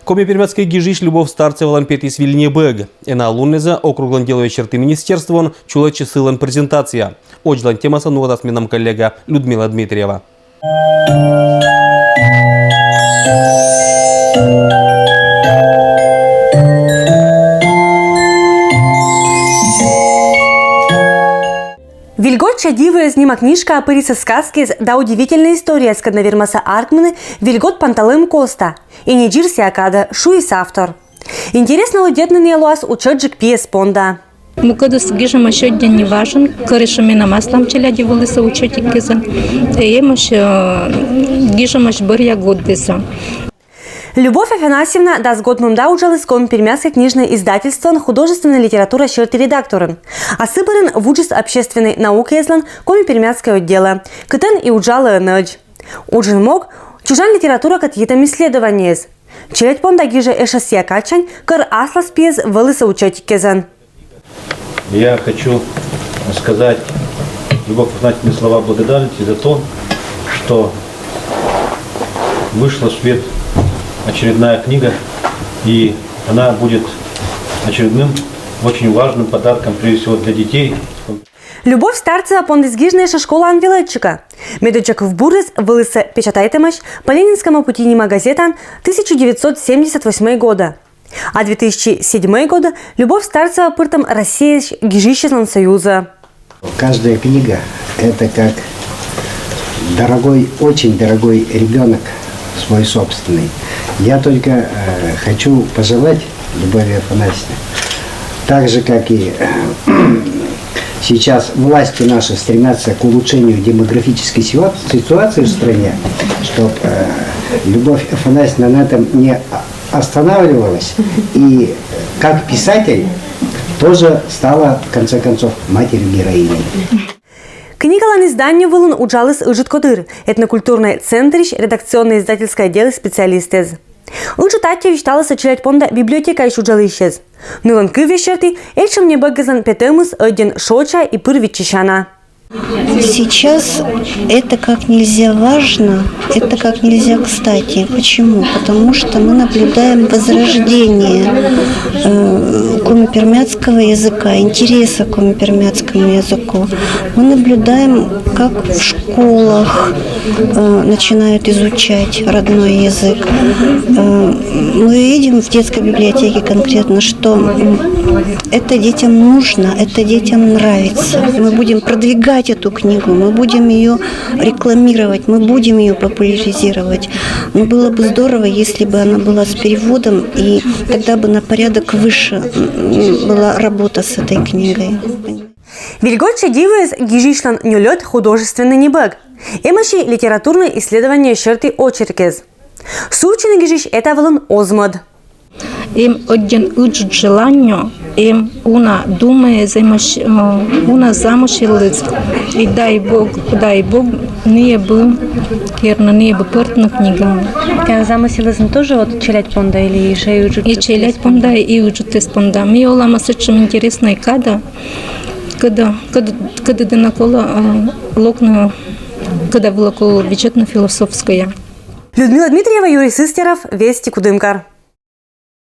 Коми пермяцкий гижиш Любовь Старцевалан петис Вильнебег. Ена луннеза округлан деловые черты министерства чулачи сылан презентация. Очлан темаса нугада с мином коллега Людмила Дмитриева. Вильготча дивая снима книжка опыриса сказки да удивительная история с каднавермаса Аркманы Вильгот Панталым Коста и не джирси акада Шуис автор. Интересно удетный нелуас учеджик пьес понда. Мукадас гижам еще день не важен, корешами маслом челяди волосы учетик гиза, емаш гижам барья год диза. Любовь Афанасьевна даст год мумда учалась ком пермяцкое книжное издательство художественная литература черты редакторын. А сыборын в участь общественной науки езлан коми пермяцкое отдела. Кытен и уджала ночь. Уджин мог чужан литература катьитам исследования. Челядь понда гиже эшасия качань кар аслас пьез волосы учетик кезан. Я хочу сказать Любовь Афанасьевне слова благодарности за то, что вышла в свет очередная книга, и она будет очередным очень важным подарком, прежде всего, для детей. Любовь Старцева пондизгижнейша школа анвелетчика. Медочек в Бурес вылысы печатайтемаш по Ленинскому путинима газетан 1978 года. А 2007 года Любовь Старцева пыртом Россия гижищеслан Союза. Каждая книга – это как дорогой, очень дорогой ребенок свой собственный. Я только хочу пожелать Любови Афанасьевне, так же, как и сейчас власти наши стремятся к улучшению демографической ситуации в стране, чтобы Любовь Афанасьевна на этом не останавливалась и как писатель тоже стала, в конце концов, матерью-героиней. Книгалан изданию вылун уджалыс Ыжиткодыр, этнокультурный центрищ, редакционное издательское дело специалистез. Учитатья вещталась очелять понда библиотека еще уджалыщез. Нылан кывещерти, эльшем не бэгазан петемус один шоча и пырвичищана. Сейчас это как нельзя важно, это как нельзя кстати. Почему? Потому что мы наблюдаем возрождение коми-пермяцкого языка, интереса к коми-пермяцкому языку. Мы наблюдаем, как в школах начинают изучать родной язык. Мы видим в детской библиотеке конкретно, что это детям нужно, это детям нравится. Мы будем продвигать эту книгу, мы будем ее рекламировать, мы будем ее популяризировать. Но было бы здорово, если бы она была с переводом, и тогда бы на порядок выше была работа с этой книгой. Вильготча дивес гижишлан нюлет художественный небэг. Эмаши литературное исследование черты очеркез. Сучный гижиш это валун озмод. Им один учит желанию, им уна думает, уна замышлит, и дай Бог, не был, керно не был портна книга. Замыслил тоже вот челядь понда или еще и учит? И челядь понда, и учит из понда. Мне олама очень интересная когда накола локна, когда была около бюджетно-философская. Людмила Дмитриева, Юрий Сыстеров, Вести Кудымкар.